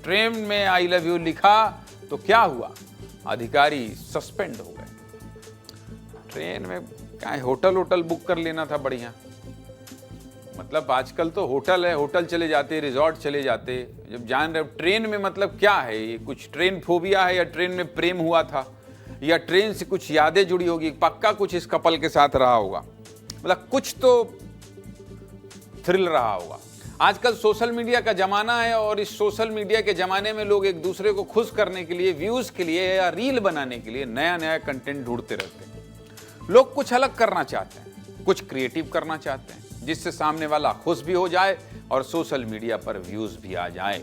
Train में I love you लिखा तो क्या हुआ, अधिकारी सस्पेंड हो गए। ट्रेन में क्या होटल बुक कर लेना था बढ़िया। मतलब आजकल तो होटल है, होटल चले जाते, रिजॉर्ट चले जाते। जब जान रहे हो ट्रेन में, मतलब क्या है ये, कुछ ट्रेन फोबिया है या ट्रेन में प्रेम हुआ था या ट्रेन से कुछ यादें जुड़ी होगी, पक्का कुछ इस कपल के साथ रहा होगा, मतलब कुछ तो थ्रिल रहा होगा। आजकल सोशल मीडिया का जमाना है और इस सोशल मीडिया के जमाने में लोग एक दूसरे को खुश करने के लिए, व्यूज के लिए या रील बनाने के लिए नया नया कंटेंट ढूंढते रहते हैं। लोग कुछ अलग करना चाहते हैं, कुछ क्रिएटिव करना चाहते हैं जिससे सामने वाला खुश भी हो जाए और सोशल मीडिया पर व्यूज भी आ जाए।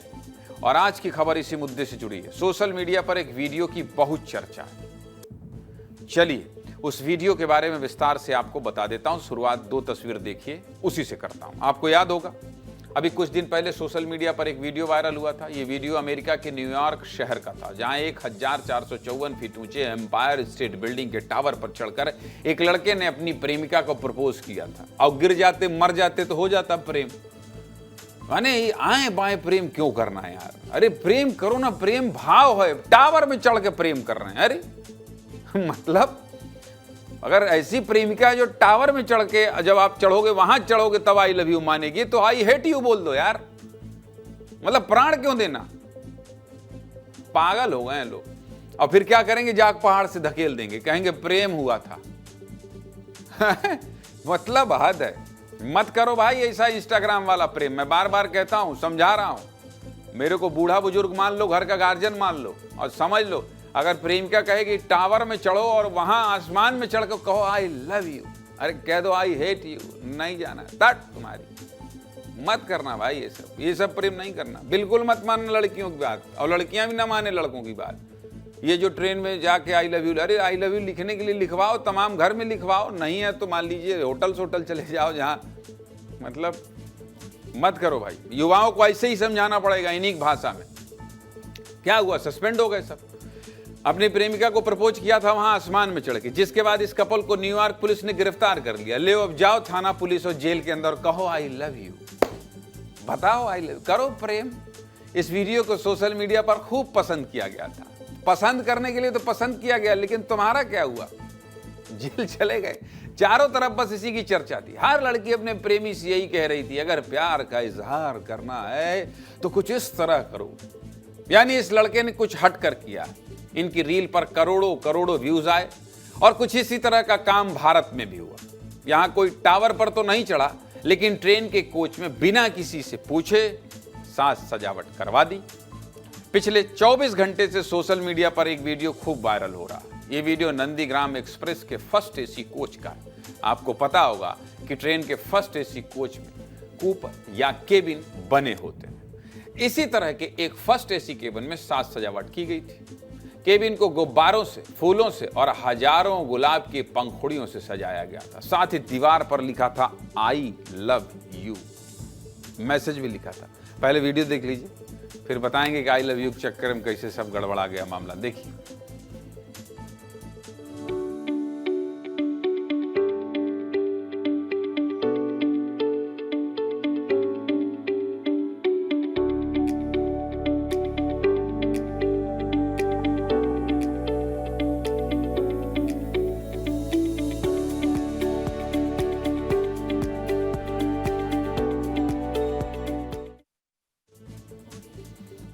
और आज की खबर इसी मुद्दे से जुड़ी है। सोशल मीडिया पर एक वीडियो की बहुत चर्चा है। चलिए उस वीडियो के बारे में विस्तार से आपको बता देता हूं। शुरुआत 2 तस्वीर देखिए, उसी से करता हूं। आपको याद होगा अभी कुछ दिन पहले सोशल मीडिया पर एक वीडियो वायरल हुआ था। ये वीडियो अमेरिका के न्यूयॉर्क शहर का था, जहां 1454 फीट ऊंचे एम्पायर स्टेट बिल्डिंग के टावर पर चढ़कर एक लड़के ने अपनी प्रेमिका को प्रपोज किया था। और गिर जाते, मर जाते तो हो जाता प्रेम। माने आए बाएं प्रेम क्यों करना है यार? अरे प्रेम करो ना, प्रेम भाव है। टावर में चढ़ के प्रेम कर रहे हैं, अरे मतलब अगर ऐसी प्रेमिका है जो टावर में चढ़ के, जब आप चढ़ोगे वहां चढ़ोगे तब आई लव यू मानेगी, तो आई हेट यू बोल दो यार। मतलब प्राण क्यों देना? पागल हो गए हैं लोग। और फिर क्या करेंगे, जाग पहाड़ से धकेल देंगे, कहेंगे प्रेम हुआ था। मतलब हद है। मत करो भाई ऐसा इंस्टाग्राम वाला प्रेम। मैं बार बार कहता हूं, समझा रहा हूं। मेरे को बूढ़ा बुजुर्ग मान लो, घर का गार्जियन मान लो और समझ लो, अगर प्रेमिका कहेगी टावर में चढ़ो और वहां आसमान में चढ़ कर कहो आई लव यू, अरे कह दो आई हेट यू, नहीं जाना तट तुम्हारी। मत करना भाई ये सब प्रेम नहीं करना। बिल्कुल मत मानना लड़कियों की बात, और लड़कियां भी ना माने लड़कों की बात। ये जो ट्रेन में जाके आई लव यू, अरे आई लव यू लिखने के लिए लिखवाओ, तमाम घर में लिखवाओ, नहीं है तो मान लीजिए होटल चले जाओ जहां, मतलब मत करो भाई। युवाओं को ऐसे ही समझाना पड़ेगा इन्हीं भाषा में। क्या हुआ, सस्पेंड हो गए सब। अपनी प्रेमिका को प्रपोज किया था वहां आसमान में चढ़ के, जिसके बाद इस कपल को न्यूयॉर्क पुलिस ने गिरफ्तार कर लिया। ले अब जाओ थाना पुलिस और जेल के अंदर, कहो आई लव यू, बताओ आई लव, करो प्रेम। इस वीडियो को सोशल मीडिया पर खूब पसंद किया गया था। पसंद करने के लिए तो पसंद किया गया, लेकिन तुम्हारा क्या हुआ? जेल चले गए। चारों तरफ बस इसी की चर्चा थी। हर लड़की अपने प्रेमी से यही कह रही थी, अगर प्यार का इजहार करना है तो कुछ इस तरह करो। यानी इस लड़के ने कुछ हट कर किया। इनकी रील पर करोड़ों व्यूज आए और कुछ इसी तरह का काम भारत में भी हुआ। यहां कोई टावर पर तो नहीं चढ़ा, लेकिन ट्रेन के कोच में बिना किसी से पूछे साज सजावट करवा दी। पिछले 24 घंटे से सोशल मीडिया पर एक वीडियो खूब वायरल हो रहा है। ये वीडियो नंदीग्राम एक्सप्रेस के फर्स्ट एसी कोच का है। आपको पता होगा कि ट्रेन के फर्स्ट एसी कोच में कूप या केबिन बने होते हैं। इसी तरह के एक फर्स्ट एसी केबिन में साज सजावट की गई थी। केबिन को गुब्बारों से, फूलों से और हजारों गुलाब की पंखुड़ियों से सजाया गया था। साथ ही दीवार पर लिखा था आई लव यू, मैसेज भी लिखा था। पहले वीडियो देख लीजिए, फिर बताएंगे कि आई लव यू के चक्कर में कैसे सब गड़बड़ा गया मामला। देखिए।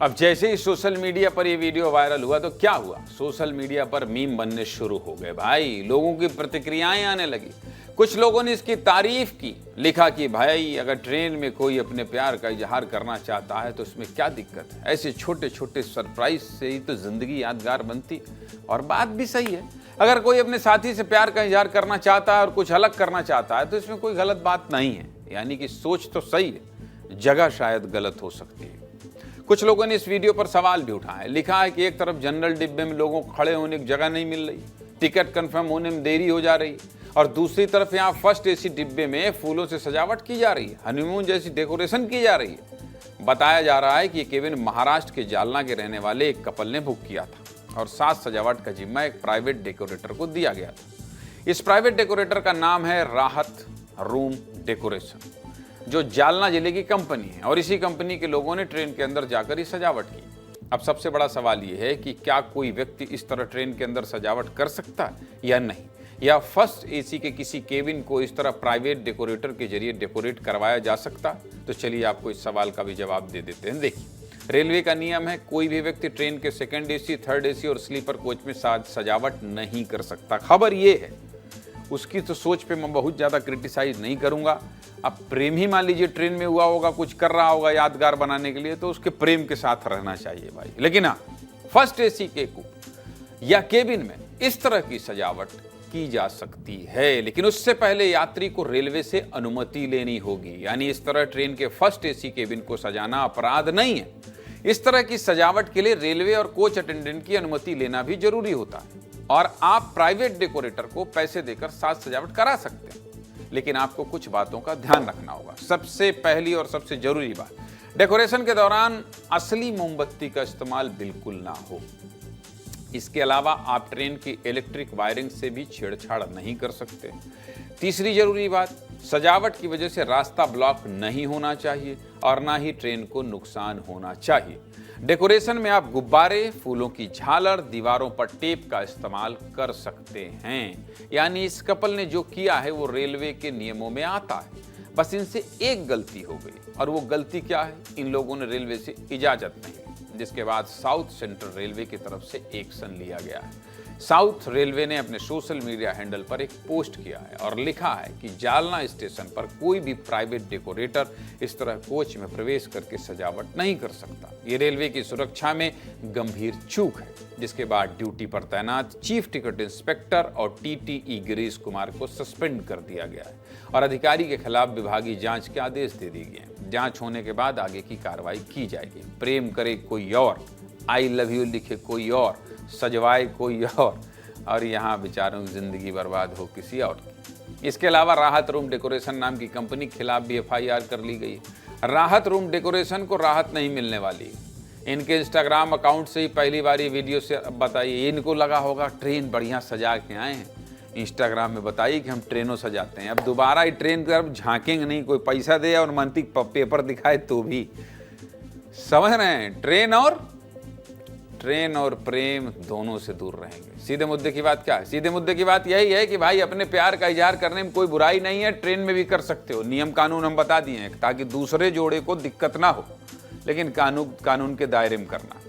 अब जैसे ही सोशल मीडिया पर ये वीडियो वायरल हुआ तो क्या हुआ, सोशल मीडिया पर मीम बनने शुरू हो गए भाई। लोगों की प्रतिक्रियाएं आने लगी। कुछ लोगों ने इसकी तारीफ की, लिखा कि भाई अगर ट्रेन में कोई अपने प्यार का इजहार करना चाहता है तो इसमें क्या दिक्कत है, ऐसे छोटे छोटे सरप्राइज से ही तो जिंदगी यादगार बनती। और बात भी सही है, अगर कोई अपने साथी से प्यार का इजहार करना चाहता है और कुछ अलग करना चाहता है तो इसमें कोई गलत बात नहीं है। यानी कि सोच तो सही है, जगह शायद गलत हो सकती है। कुछ लोगों ने इस वीडियो पर सवाल भी उठाया। लिखा है कि एक तरफ जनरल डिब्बे में लोगों को खड़े होने की जगह नहीं मिल रही, टिकट कंफर्म होने में देरी हो जा रही, और दूसरी तरफ यहाँ फर्स्ट एसी डिब्बे में फूलों से सजावट की जा रही है, हनीमून जैसी डेकोरेशन की जा रही है। बताया जा रहा है कि ये केबिन महाराष्ट्र के जालना के रहने वाले एक कपल ने बुक किया था और साज सजावट का जिम्मा एक प्राइवेट डेकोरेटर को दिया गया था। इस प्राइवेट डेकोरेटर का नाम है राहत रूम डेकोरेशन, जो जालना जिले की कंपनी है, और इसी कंपनी के लोगों ने ट्रेन के अंदर जाकर ही सजावट की। अब सबसे बड़ा सवाल ये है कि क्या कोई व्यक्ति इस तरह ट्रेन के अंदर सजावट कर सकता है या नहीं, या फर्स्ट एसी के किसी केबिन को इस तरह प्राइवेट डेकोरेटर के जरिए डेकोरेट करवाया जा सकता है? तो चलिए आपको इस सवाल का भी जवाब दे देते हैं। देखिए, रेलवे का नियम है कोई भी व्यक्ति ट्रेन के सेकंड एसी, थर्ड एसी और स्लीपर कोच में सजावट नहीं कर सकता। खबर ये है, उसकी तो सोच पे मैं बहुत ज़्यादा क्रिटिसाइज नहीं करूंगा। अब प्रेम ही मान लीजिए ट्रेन में हुआ होगा, कुछ कर रहा होगा यादगार बनाने के लिए, तो उसके प्रेम के साथ रहना चाहिए भाई। लेकिन हाँ, फर्स्ट एसी के कोच या केबिन में इस तरह की सजावट की जा सकती है, लेकिन उससे पहले यात्री को रेलवे से अनुमति लेनी होगी। यानी इस तरह ट्रेन के फर्स्ट एसी केबिन को सजाना अपराध नहीं है। इस तरह की सजावट के लिए रेलवे और कोच अटेंडेंट की अनुमति लेना भी जरूरी होता है, और आप प्राइवेट डेकोरेटर को पैसे देकर साज सजावट करा सकते हैं। लेकिन आपको कुछ बातों का ध्यान रखना होगा। सबसे पहली और सबसे जरूरी बात, डेकोरेशन के दौरान असली मोमबत्ती का इस्तेमाल बिल्कुल ना हो। इसके अलावा आप ट्रेन की इलेक्ट्रिक वायरिंग से भी छेड़छाड़ नहीं कर सकते। तीसरी जरूरी बात, सजावट की वजह से रास्ता ब्लॉक नहीं होना चाहिए और ना ही ट्रेन को नुकसान होना चाहिए। डेकोरेशन में आप गुब्बारे, फूलों की झालर, दीवारों पर टेप का इस्तेमाल कर सकते हैं। यानी इस कपल ने जो किया है वो रेलवे के नियमों में आता है। बस इनसे एक गलती हो गई, और वो गलती क्या है? इन लोगों ने रेलवे से इजाजत नहीं ली, जिसके बाद साउथ सेंट्रल रेलवे की तरफ से एक्शन लिया गया है। साउथ रेलवे ने अपने सोशल मीडिया हैंडल पर एक पोस्ट किया है और लिखा है कि जालना स्टेशन पर कोई भी प्राइवेट डेकोरेटर इस तरह कोच में प्रवेश करके सजावट नहीं कर सकता। ये रेलवे की सुरक्षा में गंभीर चूक है, जिसके बाद ड्यूटी पर तैनात चीफ टिकट इंस्पेक्टर और टीटीई गिरीश कुमार को सस्पेंड कर दिया गया है और अधिकारी के खिलाफ विभागीय जांच के आदेश दे दिए गए हैं। जांच होने के बाद आगे की कार्रवाई की जाएगी। प्रेम करे कोई और, आई लव यू लिखे कोई और, सजवाए कोई और यहाँ बेचारों की जिंदगी बर्बाद हो किसी और की। इसके अलावा राहत रूम डेकोरेशन नाम की कंपनी के खिलाफ भी FIR कर ली गई। राहत रूम डेकोरेशन को राहत नहीं मिलने वाली। इनके इंस्टाग्राम अकाउंट से ही पहली बार ये वीडियो से बताइए, इनको लगा होगा ट्रेन बढ़िया सजा के आए हैं, इंस्टाग्राम में बताइए कि हम ट्रेनों सजाते हैं। अब दोबारा ये ट्रेन की तरफ झांकेंगे नहीं, कोई पैसा दे और मंत्री पेपर दिखाए तो भी। समझ रहे हैं, ट्रेन और प्रेम दोनों से दूर रहेंगे। सीधे मुद्दे की बात क्या है? सीधे मुद्दे की बात यही है कि भाई अपने प्यार का इजहार करने में कोई बुराई नहीं है, ट्रेन में भी कर सकते हो। नियम कानून हम बता दिए हैं ताकि दूसरे जोड़े को दिक्कत ना हो, लेकिन कानून के दायरे में करना।